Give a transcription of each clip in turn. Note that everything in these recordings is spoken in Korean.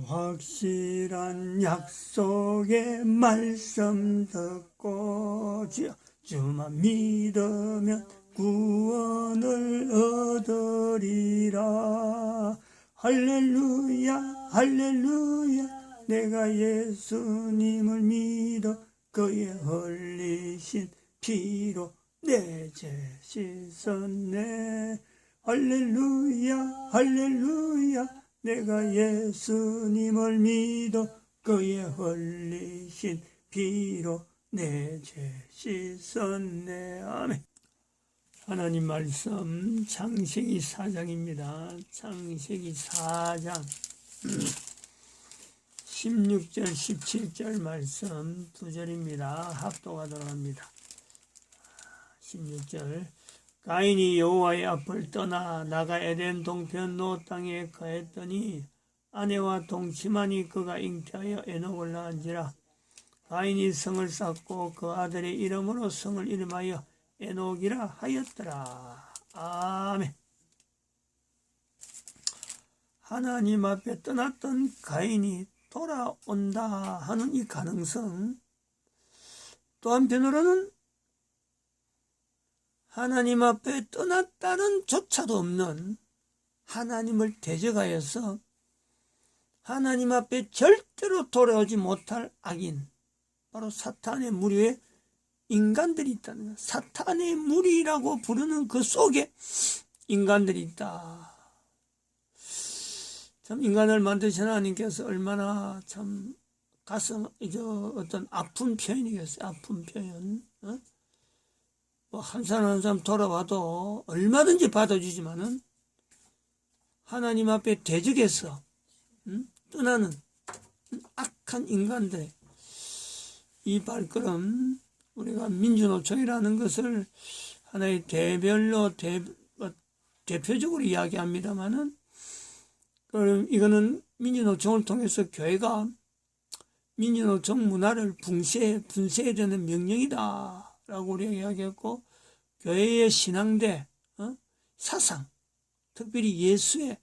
확실한 약속의 말씀 듣고 주만 믿으면 구원을 얻으리라. 할렐루야 할렐루야 내가 예수님을 믿어 그의 흘리신 피로 내 죄 씻었네. 할렐루야 할렐루야 내가 예수님을 믿어 그의 흘리신 피로 내 죄 씻었네. 아멘. 하나님 말씀 창세기 4장입니다. 창세기 4장 16절 17절 말씀 두 절입니다. 합도가 들어갑니다. 16절 가인이 여호와의 앞을 떠나 나가 에덴 동편 노 땅에 거했더니 아내와 동침하니 그가 잉태하여 에녹을 낳은지라. 가인이 성을 쌓고 그 아들의 이름으로 성을 이름하여 에녹이라 하였더라. 아멘. 하나님 앞에 떠났던 가인이 돌아온다 하는 이 가능성, 또 한편으로는 하나님 앞에 떠났다는 조차도 없는 하나님을 대적하여서 하나님 앞에 절대로 돌아오지 못할 악인, 바로 사탄의 무리에 인간들이 있다는 거예요. 사탄의 무리라고 부르는 그 속에 인간들이 있다. 참 인간을 만드신 하나님께서 얼마나 참 가슴 어떤 아픈 표현이겠어요. 아픈 표현. 뭐 한 사람 한 사람 돌아와도 얼마든지 받아주지만은 하나님 앞에 대적해서 떠나는 악한 인간들의 이 발걸음, 우리가 민주노총이라는 것을 하나의 대별로 대표적으로 이야기합니다마는, 그럼 이거는 민주노총을 통해서 교회가 민주노총 문화를 분쇄해야 되는 명령이다 라고 우리가 이야기했고, 교회의 신앙대, 사상, 특별히 예수의,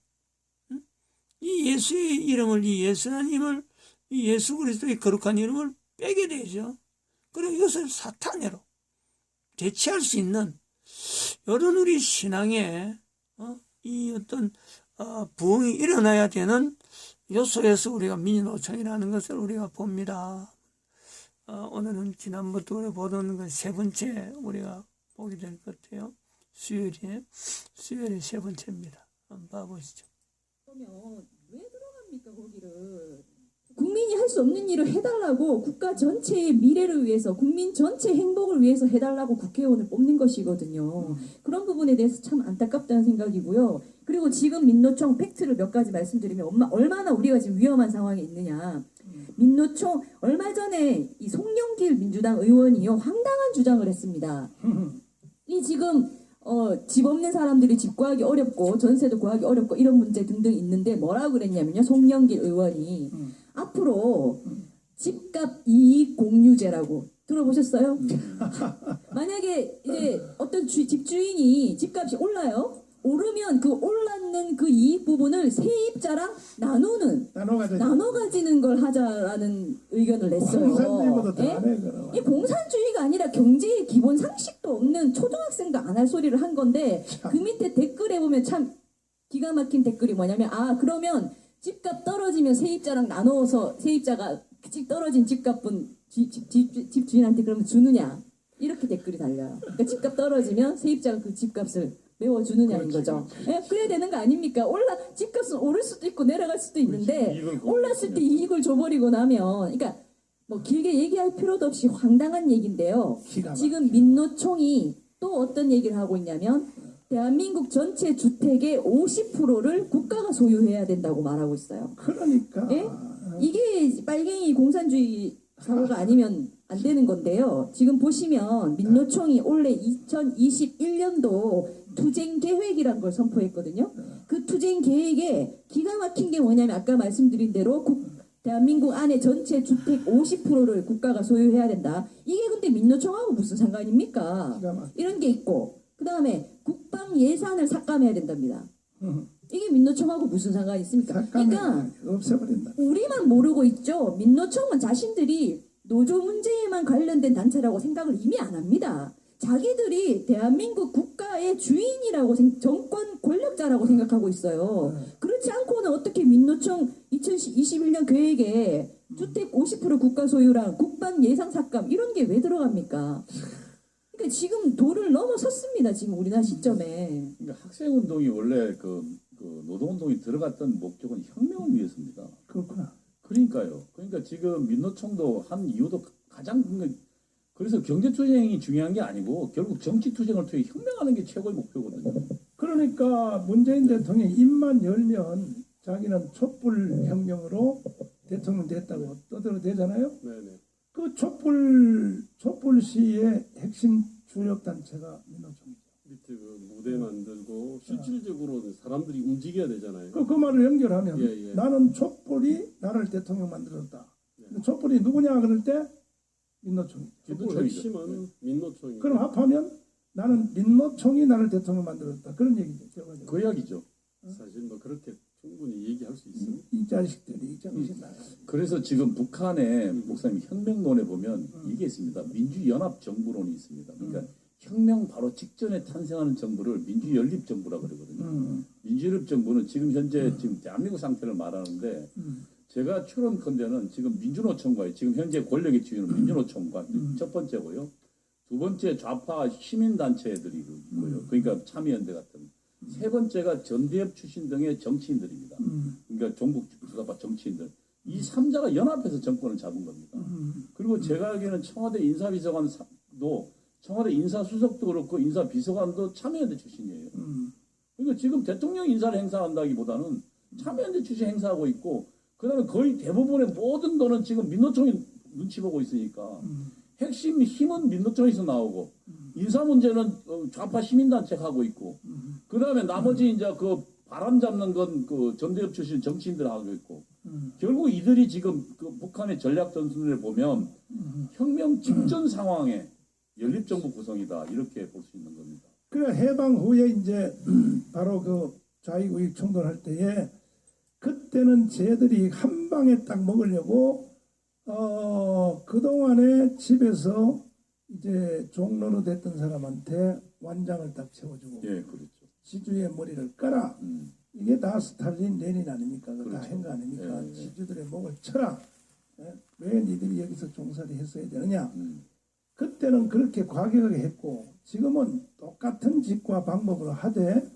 이 예수의 이름을, 이 예수 하나님을, 이 예수 그리스도의 거룩한 이름을 빼게 되죠. 그리고 이것을 사탄으로 대체할 수 있는 이런 우리 신앙에 이 어떤 부흥이 일어나야 되는 요소에서 우리가 민주노총이라는 것을 우리가 봅니다. 오늘은 지난번부터 우리가 보던 그 세 번째 우리가 보게 될 것 같아요. 수요일의 세 번째입니다. 한번 봐보시죠. 그러면 왜 들어갑니까 거기를? 국민이 할 수 없는 일을 해달라고, 국가 전체의 미래를 위해서, 국민 전체 행복을 위해서 해달라고 국회의원을 뽑는 것이거든요. 그런 부분에 대해서 참 안타깝다는 생각이고요. 그리고 지금 민노총 팩트를 몇 가지 말씀드리면 얼마나 우리가 지금 위험한 상황에 있느냐. 민노총 얼마 전에 이 송영길 민주당 의원이요 황당한 주장을 했습니다. 이 지금 집 없는 사람들이 집 구하기 어렵고 전세도 구하기 어렵고 이런 문제 등등 있는데 뭐라고 그랬냐면요. 송영길 의원이 앞으로 집값 이익 공유제라고 들어보셨어요? 만약에 이제 어떤 집주인이 집값이 올라요. 오르면 그 올랐는 그 이익 부분을 세입자랑 나눠 가지는 걸 하자라는 의견을 냈어요. 이 공산주의가 아니라 경제의 기본 상식도 없는 초등학생도 안 할 소리를 한 건데, 그 밑에 댓글에 보면 참 기가 막힌 댓글이 뭐냐면, 그러면 집값 떨어지면 세입자랑 나눠서 세입자가 떨어진 집값분 집주인한테 그러면 주느냐, 이렇게 댓글이 달려요. 그러니까 집값 떨어지면 세입자가 그 집값을 메워주느냐는 거죠. 예? 그래야 되는 거 아닙니까? 집값은 오를 수도 있고 내려갈 수도 있는데, 올랐을 때 이익을 줘버리고 나면, 그러니까 뭐 길게 얘기할 필요도 없이 황당한 얘기인데요. 지금 민노총이 또 어떤 얘기를 하고 있냐면, 대한민국 전체 주택의 50%를 국가가 소유해야 된다고 말하고 있어요. 그러니까. 예? 이게 빨갱이 공산주의 사고가 아니면 안 되는 건데요. 지금 보시면 민노총이 올해 2021년도 투쟁 계획이란 걸 선포했거든요. 그 투쟁 계획에 기가 막힌 게 뭐냐면, 아까 말씀드린 대로 대한민국 안에 전체 주택 50%를 국가가 소유해야 된다. 이게 근데 민노총하고 무슨 상관입니까? 이런 게 있고, 그 다음에 국방 예산을 삭감해야 된답니다. 이게 민노총하고 무슨 상관이 있습니까? 그러니까 잠깐만 없애버린다. 우리만 모르고 있죠. 민노총은 자신들이 노조 문제에만 관련된 단체라고 생각을 이미 안 합니다. 자기들이 대한민국 국가의 주인이라고 정권 권력자라고 생각하고 있어요. 그렇지 않고는 어떻게 민노총 2021년 계획에 주택 50% 국가 소유랑 국방 예상 삭감 이런 게 왜 들어갑니까? 그러니까 지금 도를 넘어섰습니다. 지금 우리나라 시점에. 그러니까 학생운동이 원래 노동운동이 들어갔던 목적은 혁명을 위해서입니다. 그렇구나. 그러니까요. 그러니까 지금 민노총도 한 이유도 가장 그래서 경제투쟁이 중요한 게 아니고 결국 정치투쟁을 통해 혁명하는 게 최고의 목표거든요. 그러니까 문재인 대통령이 입만 열면 자기는 촛불혁명으로 대통령 됐다고 떠들어대잖아요. 네네. 그 촛불시의 핵심 주력 단체가 민노총이죠. 밑에 그 무대 만들고 실질적으로 사람들이 움직여야 되잖아요. 그 말을 연결하면 예. 나는 촛불이 나를 대통령 만들었다. 근데 촛불이 누구냐 그럴 때 민노총이죠. 촛불 핵심은 민노총이. 그럼 합하면 나는 민노총이 나를 대통령 만들었다. 그런 얘기죠. 결과적으로. 그 이야기죠. 사실 뭐 그렇게 충분히 얘기할 수 있습니다. 이 자식들이 이 정신 나가. 그래서 지금 북한의 목사님 혁명론에 보면 이게 있습니다. 민주연합정부론이 있습니다. 그러니까 혁명 바로 직전에 탄생하는 정부를 민주연립정부라고 그러거든요. 민주연립정부는 지금 현재 지금 대한민국 상태를 말하는데 제가 추론컨대는 지금 민주노총과 지금 현재 권력의 주인은 민주노총과 첫 번째고요. 두 번째 좌파 시민단체들이 있고요. 그러니까 참여연대 같은. 세 번째가 전대협 출신 등의 정치인들입니다. 그러니까 종북 주사파 정치인들. 이 3자가 연합해서 정권을 잡은 겁니다. 그리고 제가 알기에는 청와대 인사비서관도 청와대 인사수석도 그렇고 인사비서관도 참여연대 출신이에요. 그러니까 지금 대통령 인사를 행사한다기보다는 참여연대 출신 행사하고 있고 그다음에 거의 대부분의 모든 거는 지금 민노총이 눈치 보고 있으니까 핵심 힘은 민노총에서 나오고 인사 문제는 좌파 시민단체가 하고 있고 그다음에 나머지 이제 그 바람 잡는 건 그 전대협 출신 정치인들 하고 있고 결국 이들이 지금 그 북한의 전략 전술을 보면 혁명 직전 상황에 연립정부 구성이다 이렇게 볼 수 있는 겁니다. 그래 해방 후에 이제 바로 그 좌익우익 충돌할 때에 그때는 쟤들이 한 방에 딱 먹으려고 그동안에 집에서 이제 종로로 됐던 사람한테 완장을 딱 채워주고 예, 그렇죠. 지주의 머리를 깔아. 이게 다 스탈린, 레닌 아닙니까? 그거 다 그렇죠. 한 거 아닙니까? 예. 지주들의 목을 쳐라. 예? 왜 니들이 여기서 종살이 했어야 되느냐? 그때는 그렇게 과격하게 했고 지금은 똑같은 짓과 방법으로 하되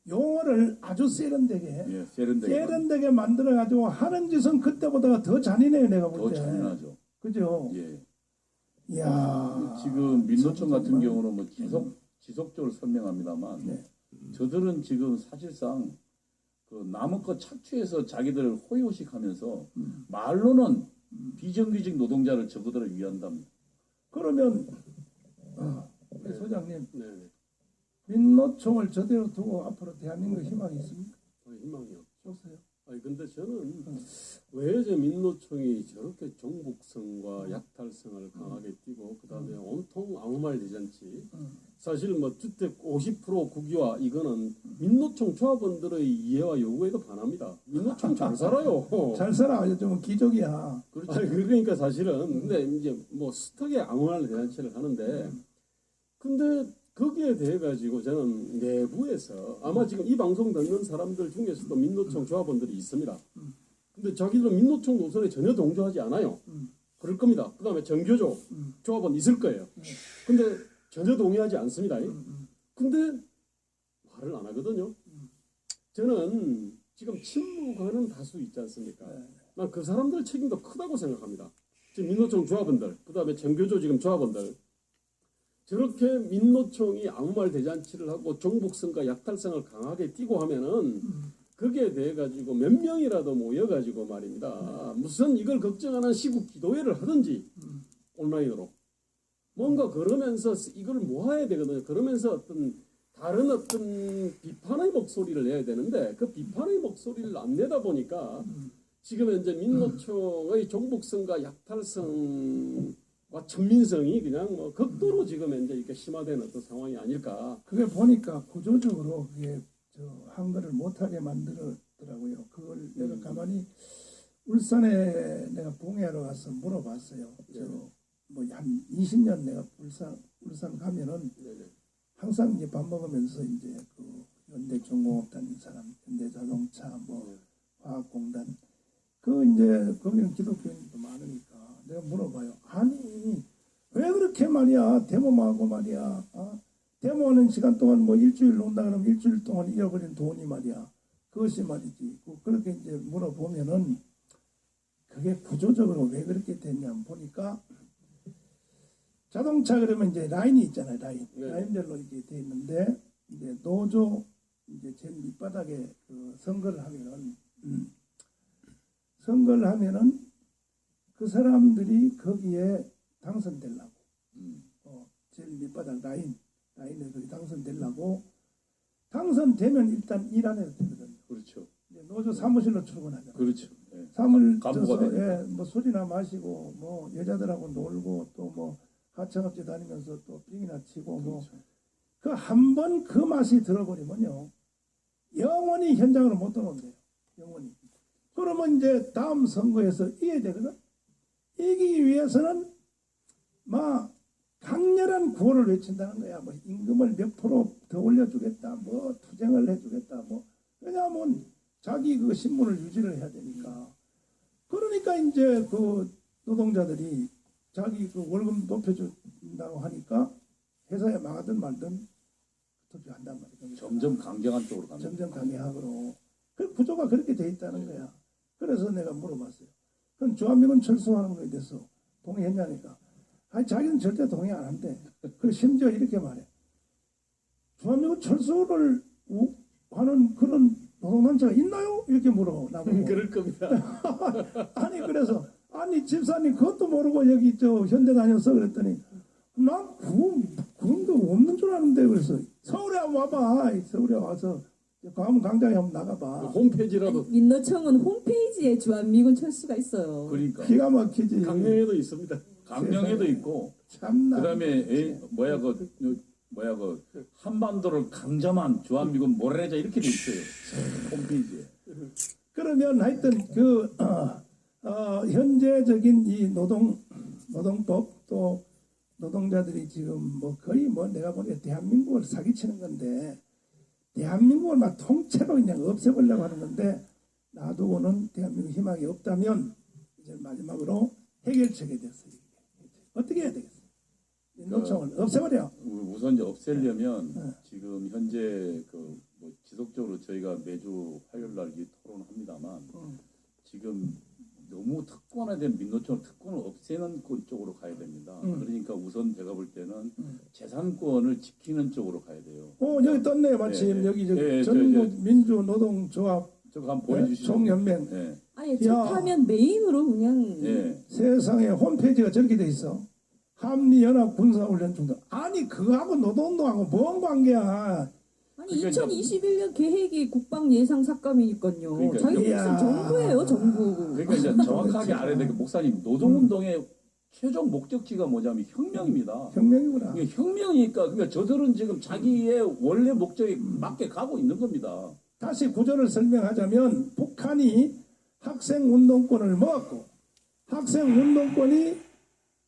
용어를 아주 세련되게 예, 세련되게 만들어가지고 하는 짓은 그때보다 더 잔인해요. 내가 볼 더 때. 잔인하죠. 그죠? 예. 이야. 지금 민노총 같은 정말. 경우는 뭐 지속적으로 설명합니다만 네. 저들은 지금 사실상 그 남의 것 착취해서 자기들 호의호식하면서 말로는 비정규직 노동자를 저그들을 위한답니다. 그러면 우리 소장님 네네. 민노총을 저대로 두고 앞으로 대한민국 희망이 있습니까? 희망이요. 없어요. 아니 근데 저는 왜 저 민노총이 저렇게 종북성과 약탈성을 강하게 띠고 그다음에 온통 아무 말 대잔치 사실 뭐 주택 50% 국유화 이거는 민노총 조합원들의 이해와 요구에도 반합니다. 민노총 잘 살아요. 잘 살아. 요즘은 기적이야. 그렇죠. 아니, 그러니까 사실은 근데 이제 뭐 스톡에 아무 말 대잔치를 하는데 근데 거기에 대해 가지고 저는 내부에서 아마 지금 이 방송 듣는 사람들 중에서도 민노총 조합원들이 있습니다. 근데 자기들은 민노총 노선에 전혀 동조하지 않아요. 그럴 겁니다. 그 다음에 정교조 조합원 있을 거예요. 근데 전혀 동의하지 않습니다. 근데 말을 안 하거든요. 저는 지금 침묵하는 다수 있지 않습니까? 난 그 사람들 책임도 크다고 생각합니다. 지금 민노총 조합원들, 그 다음에 정교조 지금 조합원들 저렇게 민노총이 아무 말 대잔치를 하고 종북성과 약탈성을 강하게 띠고 하면은 거기에 대해 가지고 몇 명이라도 모여가지고 말입니다. 무슨 이걸 걱정하는 시국 기도회를 하든지 온라인으로 뭔가 그러면서 이걸 모아야 되거든요. 그러면서 어떤 다른 어떤 비판의 목소리를 내야 되는데 그 비판의 목소리를 안 내다 보니까 지금 현재 민노총의 종북성과 약탈성 천민성이 그냥 뭐 극도로 지금 현재 이렇게 심화된 어떤 상황이 아닐까. 그게 보니까 구조적으로 그게 한글을 못하게 만들었더라고요. 그걸 내가 가만히 울산에 내가 봉해하러 가서 물어봤어요. 뭐 한 20년 내가 울산 가면은 네네. 항상 이제 밥 먹으면서 이제 그 현대중공업 다닌 사람, 현대자동차, 뭐 화학공단, 그 이제 거기는 기독교인도 많으니까 내가 물어봐요. 아니 왜 그렇게 말이야 데모하고 말이야. 데모하는 시간 동안 뭐 일주일 논다 그러면 일주일 동안 잃어버린 돈이 말이야. 그것이 말이지. 그렇게 이제 물어보면은 그게 구조적으로 왜 그렇게 됐냐 보니까 자동차 그러면 이제 라인이 있잖아요. 네. 라인별로 이제 돼 있는데 이제 노조 이제 제일 밑바닥에 그 선거를 하면은 그 사람들이 거기에 당선되려고 제일 밑바닥 라인에 거기 당선되려고 당선되면 일단 일 안 해도 되거든요. 그렇죠. 이제 노조 사무실로 출근하잖아요. 그렇죠. 예. 사무실 간부가 되니까. 뭐 술이나 마시고 뭐 여자들하고 놀고 또 뭐 하청업체 다니면서 또 빙이나 치고 뭐 그렇죠. 그 한 번 그 맛이 들어버리면요 영원히 현장으로 못 들어온대요. 영원히. 그러면 이제 다음 선거에서 이겨야 되거든. 이기기 위해서는 막 강렬한 구호를 외친다는 거야. 뭐 임금을 몇 프로 더 올려주겠다. 뭐 투쟁을 해주겠다. 뭐 왜냐하면 자기 그 신분을 유지를 해야 되니까. 그러니까 이제 그 노동자들이 자기 그 월급 높여준다고 하니까 회사에 망하든 말든 투표한단 말이야. 점점 강경한 쪽으로 가는. 점점 강경하고 그 구조가 그렇게 돼 있다는 거야. 그래서 내가 물어봤어요. 그럼 주한미군 철수하는 거에 대해서 동의했냐니까. 아니 자기는 절대 동의 안 한대. 그 심지어 이렇게 말해. 주한미군 철수를 하는 그런 노동단체가 있나요? 이렇게 물어 나보고. 그럴 겁니다. 아니 그래서 아니 집사님 그것도 모르고 여기 저 현대 다녔어 그랬더니 난 그런 거 없는 줄 아는데 그래서 서울에 한번 와봐. 서울에 와서 광화문 광장에 한번 나가봐. 홈페이지라도 민노총은 홈페이지에 주한미군 철수가 있어요. 그러니까 기가 막히지. 강릉에도 있습니다. 강령에도 있고 참나. 그다음에 그 한반도를 강점한 주한미군 모래자 이렇게 돼 있어요. 홈페이지에. 그러면 하여튼 현재적인 이 노동법 또 노동자들이 지금 뭐 거의 뭐 내가 보기에 대한민국을 사기치는 건데 대한민국을 막 통째로 그냥 없애보려고 하는 건데 놔두고는 대한민국 희망이 없다면 이제 마지막으로 해결책이 됐어요. 어떻게 해야 되겠어요? 민노총을 없애버려. 우선 이제 없애려면 지금 현재 뭐 지속적으로 저희가 매주 화요일 날 이 토론을 합니다만 지금 너무 특권화된 민노총 특권을 없애는 쪽으로 가야 됩니다. 그러니까 우선 제가 볼 때는 재산권을 지키는 쪽으로 가야 돼요. 여기 떴네요 마침. 예, 여기 예, 전국 민주노동조합 저거 한번 보여주시죠. 총연맹. 네. 아예 접하면 메인으로 그냥 네. 세상에 홈페이지가 저렇게 돼 있어. 한미연합 군사훈련중단. 아니 그거하고 노동운동하고 뭔 관계야. 아니 그러니까 2021년 계획이 국방 예상 삭감이니까요. 그러니까 자기 이제- 무슨 정부예요, 정부. 그러니까 이제 정확하게 알아야 될 게 목사님 노동운동의 최종 목적지가 뭐냐면 혁명입니다. 혁명이구나. 이게 혁명이니까 그러니까 저들은 지금 자기의 원래 목적에 맞게 가고 있는 겁니다. 다시 구조를 설명하자면 북한이 학생운동권을 먹었고 학생운동권이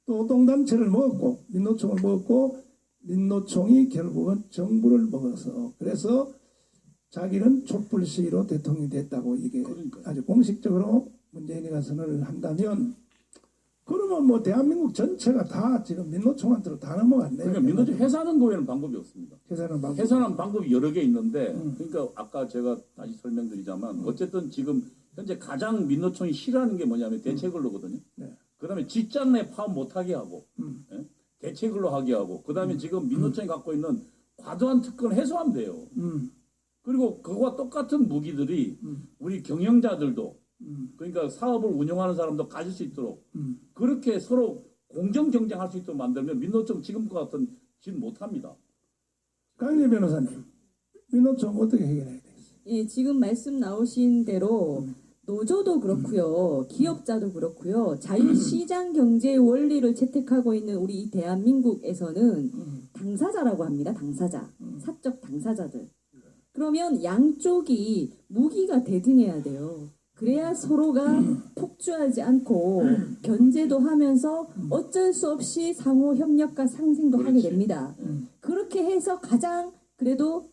노동단체를 먹었고 민노총을 먹었고 민노총이 결국은 정부를 먹어서 그래서 자기는 촛불 시위로 대통령이 됐다고 이게 그러니까요. 아주 공식적으로 문재인이가 선언을 한다면 그러면 뭐 대한민국 전체가 다 지금 민노총한테로 다 넘어갔네. 그러니까 민노총 해산은 거에는 방법이 없습니다. 해산은 방법. 해산하는 방법이 여러 개 있는데 그러니까 아까 제가 다시 설명드리자면 어쨌든 지금 현재 가장 민노총이 싫어하는 게 뭐냐면 대체근로거든요. 네. 그다음에 직장 내 파업 못하게 하고 예? 대체근로 하게 하고 그다음에 지금 민노총이 갖고 있는 과도한 특권 해소하면 돼요. 그리고 그거와 똑같은 무기들이 우리 경영자들도 그러니까 사업을 운영하는 사람도 가질 수 있도록 그렇게 서로 공정 경쟁할 수 있도록 만들면 민노총 지금과 같은 짓 못합니다. 강재 변호사님, 민노총 어떻게 해결해야 되겠어요? 예, 지금 말씀 나오신 대로 노조도 그렇고요, 기업자도 그렇고요, 자유시장 경제의 원리를 채택하고 있는 우리 이 대한민국에서는 당사자라고 합니다. 당사자, 사적 당사자들. 그러면 양쪽이 무기가 대등해야 돼요. 그래야 서로가 폭주하지 않고 견제도 하면서 어쩔 수 없이 상호 협력과 상생도 하게 됩니다. 그렇게 해서 가장 그래도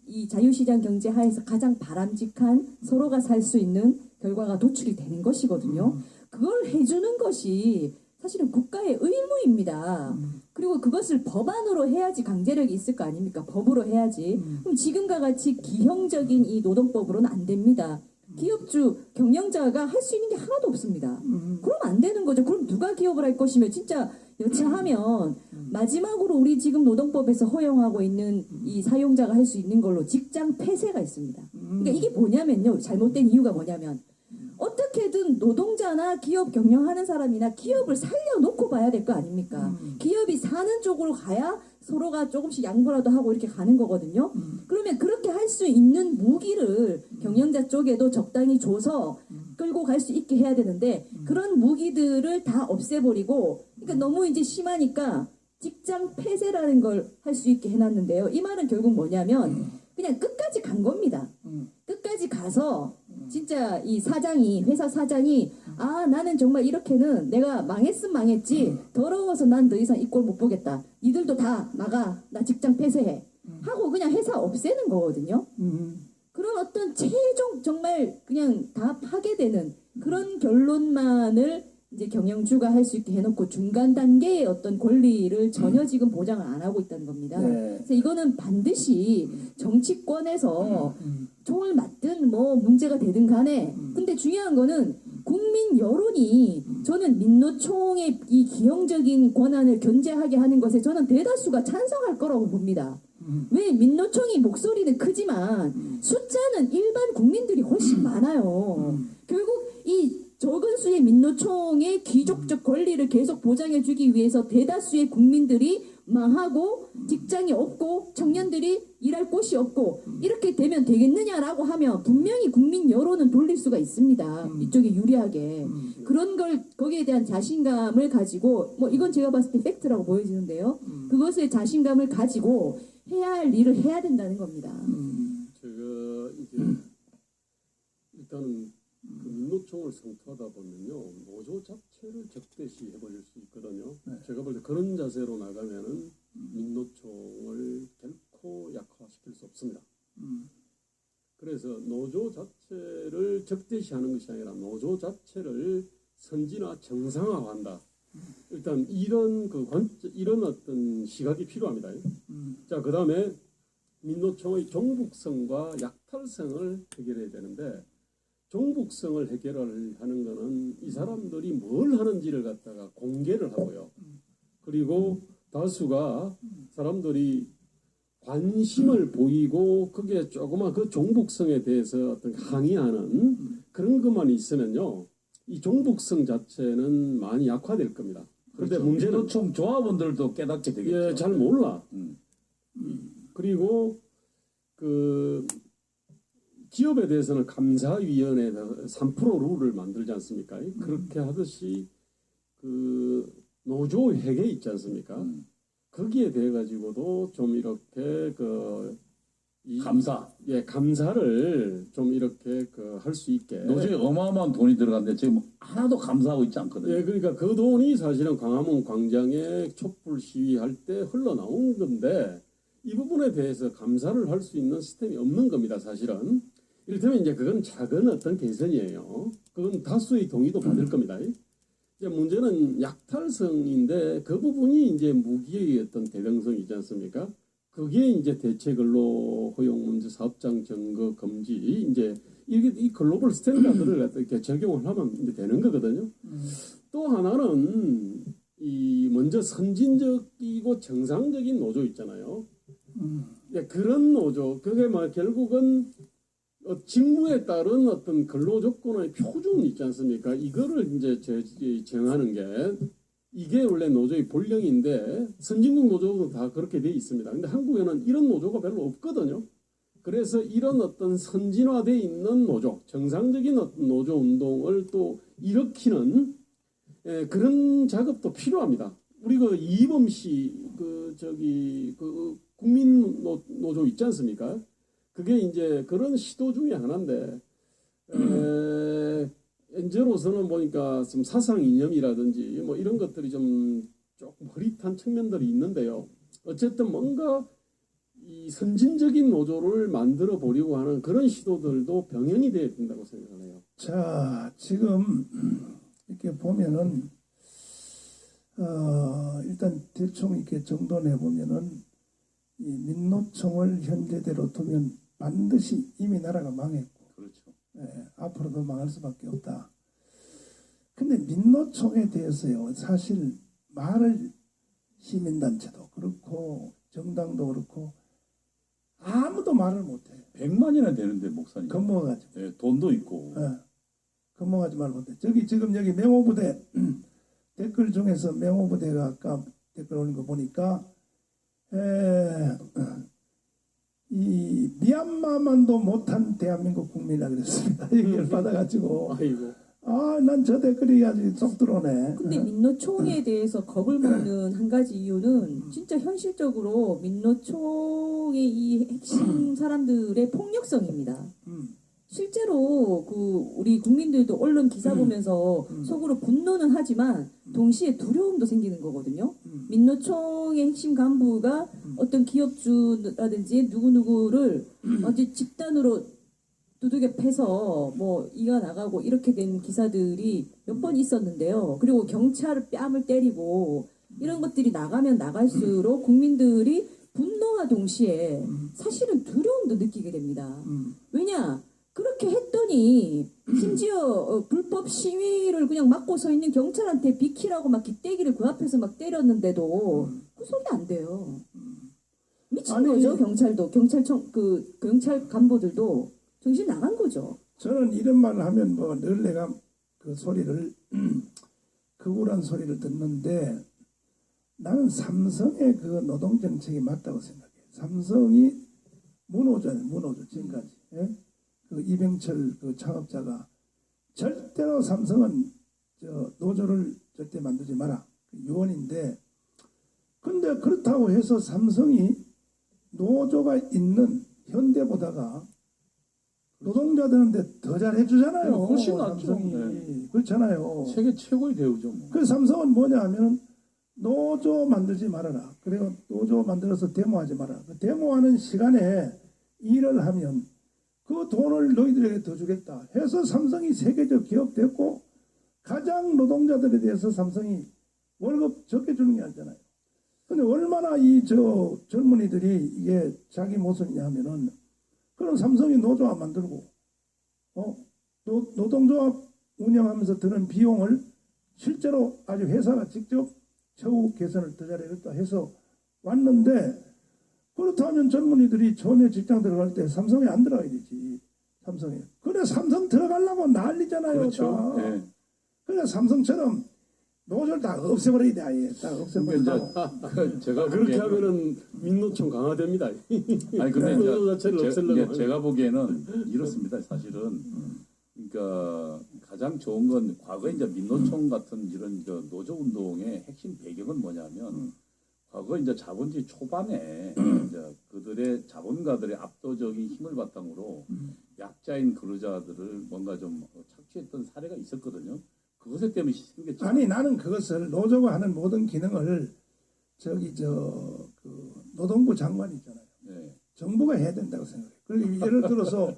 이 자유시장 경제 하에서 가장 바람직한 서로가 살 수 있는 결과가 도출이 되는 것이거든요. 그걸 해주는 것이 사실은 국가의 의무입니다. 그리고 그것을 법안으로 해야지 강제력이 있을 거 아닙니까? 법으로 해야지. 그럼 지금과 같이 기형적인 이 노동법으로는 안 됩니다. 기업주, 경영자가 할 수 있는 게 하나도 없습니다. 그럼 안 되는 거죠. 그럼 누가 기업을 할 것이며 진짜 여차하면 마지막으로 우리 지금 노동법에서 허용하고 있는 이 사용자가 할 수 있는 걸로 직장 폐쇄가 있습니다. 그러니까 이게 뭐냐면요. 잘못된 이유가 뭐냐면 어떻게든 노동자나 기업 경영하는 사람이나 기업을 살려놓고 봐야 될 거 아닙니까? 기업이 사는 쪽으로 가야 서로가 조금씩 양보라도 하고 이렇게 가는 거거든요. 그러면 그렇게 할 수 있는 무기를 경영자 쪽에도 적당히 줘서 끌고 갈 수 있게 해야 되는데 그런 무기들을 다 없애버리고 그러니까 너무 이제 심하니까 직장 폐쇄라는 걸 할 수 있게 해놨는데요. 이 말은 결국 뭐냐면 그냥 끝까지 간 겁니다. 끝까지 가서 진짜 이 사장이 회사 사장이 아 나는 정말 이렇게는 내가 망했으면 망했지 더러워서 난 더 이상 이 꼴 못 보겠다. 니들도 다 나가 나 직장 폐쇄해 하고 그냥 회사 없애는 거거든요. 그런 어떤 최종 정말 그냥 다 파괴되는 그런 결론만을 이제 경영주가 할 수 있게 해놓고 중간 단계의 어떤 권리를 전혀 지금 보장을 안 하고 있다는 겁니다. 네. 그래서 이거는 반드시 정치권에서 총을 맞든 뭐 문제가 되든 간에 근데 중요한 거는 국민 여론이 저는 민노총의 이 기형적인 권한을 견제하게 하는 것에 저는 대다수가 찬성할 거라고 봅니다. 왜 민노총이 목소리는 크지만 숫자는 일반 국민들이 훨씬 많아요. 결국 이 적은 수의 민노총의 귀족적 권리를 계속 보장해주기 위해서 대다수의 국민들이 망하고 직장이 없고 청년들이 일할 곳이 없고 이렇게 되면 되겠느냐라고 하면 분명히 국민 여론은 돌릴 수가 있습니다. 이쪽에 유리하게. 그런 걸 거기에 대한 자신감을 가지고 뭐 이건 제가 봤을 때 팩트라고 보여지는데요. 그것에 자신감을 가지고 해야 할 일을 해야 된다는 겁니다. 제가 이제 일단은 그 민노총을 성토하다 보면요 노조 자체를 적대시 해버릴 수 있거든요. 제가 볼 때 그런 자세로 나가면은 민노총을 결코 약화시킬 수 없습니다. 그래서 노조 자체를 적대시하는 것이 아니라 노조 자체를 선진화 정상화한다. 일단 이런 이런 어떤 시각이 필요합니다. 자, 그 다음에 민노총의 종북성과 약탈성을 해결해야 되는데 종북성을 해결을 하는 거는 이 사람들이 뭘 하는지를 갖다가 공개를 하고요. 그리고 다수가 사람들이 관심을 보이고 그게 조그만 그 종북성에 대해서 어떤 항의하는 그런 것만 있으면요. 이 종북성 자체는 많이 약화될 겁니다. 그런데 그렇죠. 문제는 민노총 조합원들도 깨닫게 되겠죠. 예, 잘 몰라. 그리고 그 기업에 대해서는 감사위원회에서 3% 룰을 만들지 않습니까? 그렇게 하듯이 그 노조 회계 있지 않습니까? 거기에 대해 가지고도 좀 이렇게 감사를 좀 이렇게 할 수 있게 노조에 어마어마한 돈이 들어갔는데 지금 하나도 감사하고 있지 않거든요. 예, 그러니까 그 돈이 사실은 광화문 광장에 촛불 시위할 때 흘러나온 건데 이 부분에 대해서 감사를 할 수 있는 시스템이 없는 겁니다, 사실은. 이를테면 이제 그건 작은 어떤 개선이에요. 그건 다수의 동의도 받을 겁니다. 이제 문제는 약탈성인데 그 부분이 이제 무기의 어떤 대등성이지 않습니까? 그게 이제 대체근로 허용 문제, 사업장 점거 금지 이제 이게 이 글로벌 스탠다드를 갖다 이렇게 적용을 하면 이제 되는 거거든요. 또 하나는 이 먼저 선진적이고 정상적인 노조 있잖아요. 예, 그런 노조 그게 막 결국은 직무에 따른 어떤 근로 조건의 표준 있지 않습니까? 이거를 이제 정하는 게 이게 원래 노조의 본령인데 선진국 노조도 다 그렇게 돼 있습니다. 근데 한국에는 이런 노조가 별로 없거든요. 그래서 이런 어떤 선진화돼 있는 노조, 정상적인 어떤 노조 운동을 또 일으키는 그런 작업도 필요합니다. 우리 그 이범 씨 국민 노조 있지 않습니까? 그게 이제 그런 시도 중에 하나인데 현재로서는 보니까 좀 사상 이념이라든지 뭐 이런 것들이 좀 조금 흐릿한 측면들이 있는데요. 어쨌든 뭔가 이 선진적인 노조를 만들어 보려고 하는 그런 시도들도 병행이 되어야 된다고 생각해요. 자, 지금 이렇게 보면은 일단 대충 이렇게 정돈해 보면은 이 민노총을 현재대로 두면 반드시 이미 나라가 망했고, 그렇죠. 앞으로도 망할 수밖에 없다. 근데 민노총에 대해서요, 사실 말을 시민단체도 그렇고 정당도 그렇고 아무도 말을 못해. 100만이나 되는데 목사님. 겁먹어가지고. 예, 돈도 있고. 겁먹하지 말고 못해. 지금 여기 명호부대 댓글 중에서 명호부대가 아까 댓글 올린 거 보니까 이 미얀마만도 못한 대한민국 국민이라 그랬습니다. 얘기를 받아가지고 아이고. 난 저 댓글이 아주 쏙 들어오네. 근데 민노총에 대해서 겁을 먹는 한 가지 이유는 진짜 현실적으로 민노총의 이 핵심 사람들의 폭력성입니다. 실제로 우리 국민들도 언론 기사 보면서 속으로 분노는 하지만 동시에 두려움도 생기는 거거든요. 민노총의 핵심 간부가 어떤 기업주라든지 누구누구를 완전 집단으로 두들겨 패서 뭐 이가 나가고 이렇게 된 기사들이 몇 번 있었는데요. 그리고 경찰을 뺨을 때리고 이런 것들이 나가면 나갈수록 국민들이 분노와 동시에 사실은 두려움도 느끼게 됩니다. 왜냐? 그렇게 했더니 심지어 불법 시위를 그냥 막고 서 있는 경찰한테 비키라고 막 기대기를 그 앞에서 막 때렸는데도 그 소리 안 돼요. 미친 거죠. 경찰도 경찰 간부들도 정신 나간 거죠. 저는 이런 말을 하면 뭐 늘 내가 그 소리를 극울한 소리를 듣는데 나는 삼성의 그 노동 정책이 맞다고 생각해. 삼성이 문호조잖아요. 문호조 지금까지. 그 이병철 그 창업자가 절대로 삼성은 노조를 절대 만들지 마라. 유언인데 근데 그렇다고 해서 삼성이 노조가 있는 현대보다가 노동자들한테 더 잘해주잖아요. 훨씬 낫죠. 삼성이. 그렇잖아요. 세계 최고의 대우죠. 뭐. 그 삼성은 뭐냐 하면은 노조 만들지 말아라. 그리고 노조 만들어서 데모하지 마라. 그 데모하는 시간에 일을 하면 그 돈을 너희들에게 더 주겠다 해서 삼성이 세계적 기업 됐고 가장 노동자들에 대해서 삼성이 월급 적게 주는 게 아니잖아요. 근데 얼마나 젊은이들이 이게 자기 모습이냐 하면은 그럼 삼성이 노조합 만들고 노동조합 운영하면서 드는 비용을 실제로 아주 회사가 직접 처우 개선을 더 잘해야겠다 해서 왔는데 그렇다면 젊은이들이 처음에 직장 들어갈 때 삼성에 안 들어가야 되지. 삼성에. 그래 삼성 들어가려고 난리잖아요. 그렇죠. 네. 그래 삼성처럼 노조를 다 없애버려야 돼. 아예 다 없애버리고. 제가 그렇게 하면은 민노총 강화됩니다. 아니 근데 노조 자체를 없애려고 제가 보기에는 이렇습니다. 사실은 그러니까 가장 좋은 건 과거에 이제 민노총 같은 이런 노조 운동의 핵심 배경은 뭐냐면 과거 이제 자본주의 초반에 이제 그들의 자본가들의 압도적인 힘을 바탕으로 약자인 근로자들을 뭔가 좀 착취했던 사례가 있었거든요. 그것 때문에 생겼죠. 아니 나는 그것을 노조가 하는 모든 기능을 노동부 장관이 있잖아요. 네. 정부가 해야 된다고 생각해요. 그리고 예를 들어서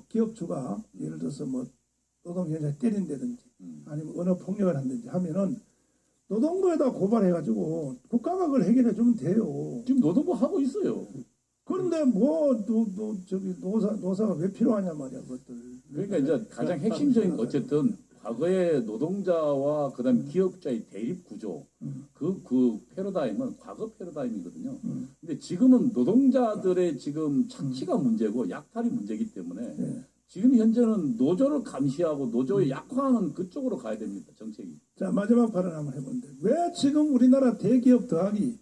기업주가 예를 들어서 뭐 노동현장 때린다든지 아니면 언어 폭력을 한다든지 하면은 노동부에다 고발해가지고 국가가 그걸 해결해 주면 돼요. 지금 노동부 하고 있어요. 그런데 노사가 왜 필요하냐 말이야 그것들. 그러니까 이제 가장 핵심적인 어쨌든 과거의 노동자와 그다음 기업자의 대립 구조 그 패러다임은 과거 패러다임이거든요. 근데 지금은 노동자들의 지금 착취가 문제고 약탈이 문제이기 때문에 지금 현재는 노조를 감시하고 노조를 약화하는 그쪽으로 가야 됩니다. 정책이. 자 마지막 발언 한번 해보는데 왜 지금 우리나라 대기업 더하기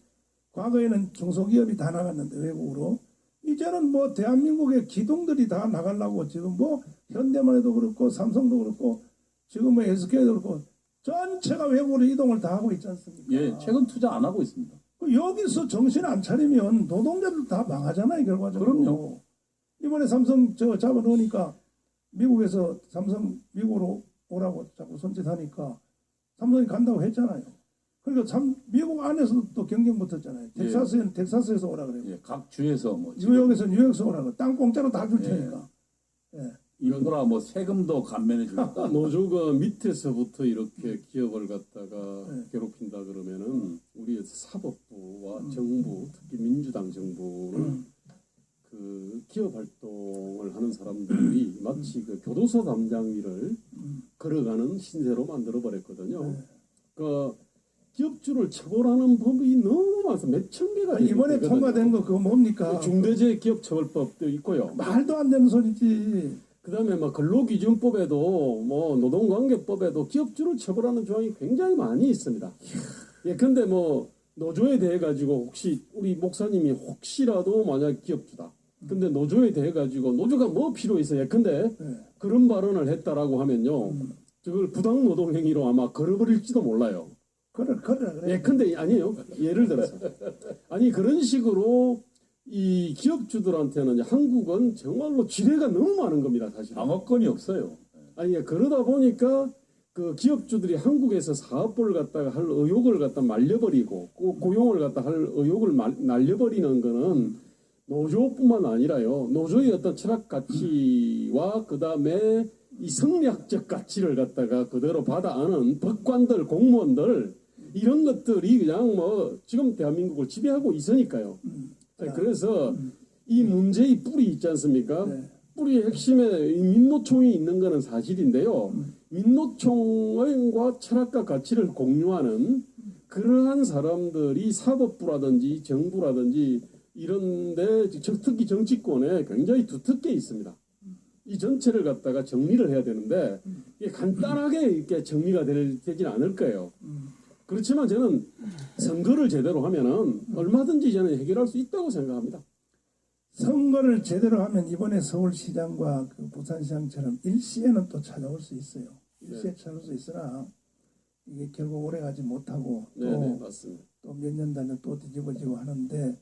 과거에는 중소기업이 다 나갔는데 외국으로 이제는 뭐 대한민국의 기둥들이 다 나가려고 지금 뭐 현대만 해도 그렇고 삼성도 그렇고 지금 뭐 SK도 그렇고 전체가 외국으로 이동을 다 하고 있지 않습니까? 예, 최근 투자 안 하고 있습니다. 여기서 정신 안 차리면 노동자들 다 망하잖아요, 결과적으로. 그럼요. 이번에 삼성 잡아놓으니까 미국에서 삼성 미국으로 오라고 자꾸 손짓하니까 삼성이 간다고 했잖아요. 그러니까 미국 안에서도 또 경쟁 붙었잖아요. 텍사스에는 텍사스에서 오라 그래요. 예, 각 주에서 뭐 지금 뉴욕에서 뉴욕에서 오라 그래요. 땅 공짜로 다 줄 테니까. 예. 이거나 뭐 세금도 감면해 주니까 노조가 밑에서부터 이렇게 기업을 갖다가 네. 괴롭힌다 그러면은 우리 사법부와 정부, 특히 민주당 정부는 그 기업 활동을 하는 사람들이 마치 그 교도소 담당 일을 걸어가는 신세로 만들어 버렸거든요. 네. 그 기업주를 처벌하는 법이 너무 많아서 몇천 개가 이번에 되거든요. 통과된 거 그거 뭡니까? 중대재해기업처벌법도 있고요. 말도 안 되는 소리지. 그다음에 뭐 근로기준법에도 뭐 노동관계법에도 기업주를 처벌하는 조항이 굉장히 많이 있습니다. 예, 근데 뭐 노조에 대해 가지고 혹시 우리 목사님이 혹시라도 만약 기업주다. 근데 노조에 대해 가지고 노조가 뭐 필요해서 예컨대 네. 그런 발언을 했다라고 하면요, 저걸 부당 노동 행위로 아마 걸어버릴지도 몰라요. 그래. 예, 근데 아니에요. 예를 들어서 아니 그런 식으로 이 기업주들한테는 한국은 정말로 지뢰가 너무 많은 겁니다, 사실. 방어권이 없어요. 아니 그러다 보니까 그 기업주들이 한국에서 사업부를 갖다가 할 의욕을 갖다 말려버리고 고용을 갖다 할 의욕을 날려버리는 거는 노조뿐만 아니라요. 노조의 어떤 철학 가치와 그 다음에 이 성리학적 가치를 갖다가 그대로 받아 아는 법관들, 공무원들 이런 것들이 그냥 뭐 지금 대한민국을 지배하고 있으니까요. 그래서 이 문제의 뿌리 있지 않습니까? 네. 뿌리의 핵심에 이 민노총이 있는 것은 사실인데요. 민노총과 철학과 가치를 공유하는 그러한 사람들이 사법부라든지 정부라든지 이런데 특히 정치권에 굉장히 두텁게 있습니다. 이 전체를 갖다가 정리를 해야 되는데 이게 간단하게 이렇게 정리가 되진 않을 거예요. 그렇지만 저는 선거를 제대로 하면은 얼마든지 저는 해결할 수 있다고 생각합니다. 선거를 제대로 하면 이번에 서울시장과 그 부산시장처럼 일시에는 또 찾아올 수 있어요. 일시에 찾아올 수 있으나 이게 결국 오래가지 못하고 네, 맞습니다. 또 몇 년 단에 또 뒤집어지고 하는데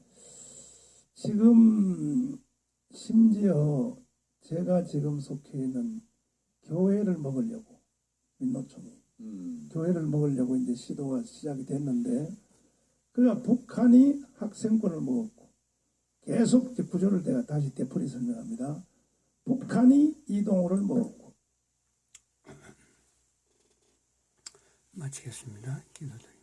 지금 심지어 제가 지금 속해 있는 교회를 먹으려고 민노총이 교회를 먹으려고 이제 시도가 시작이 됐는데 그러니까 북한이 학생권을 먹었고 계속 이제 구조를 내가 다시 되풀이 설명합니다. 북한이 이동호를 먹었고 마치겠습니다. 기도드립니다.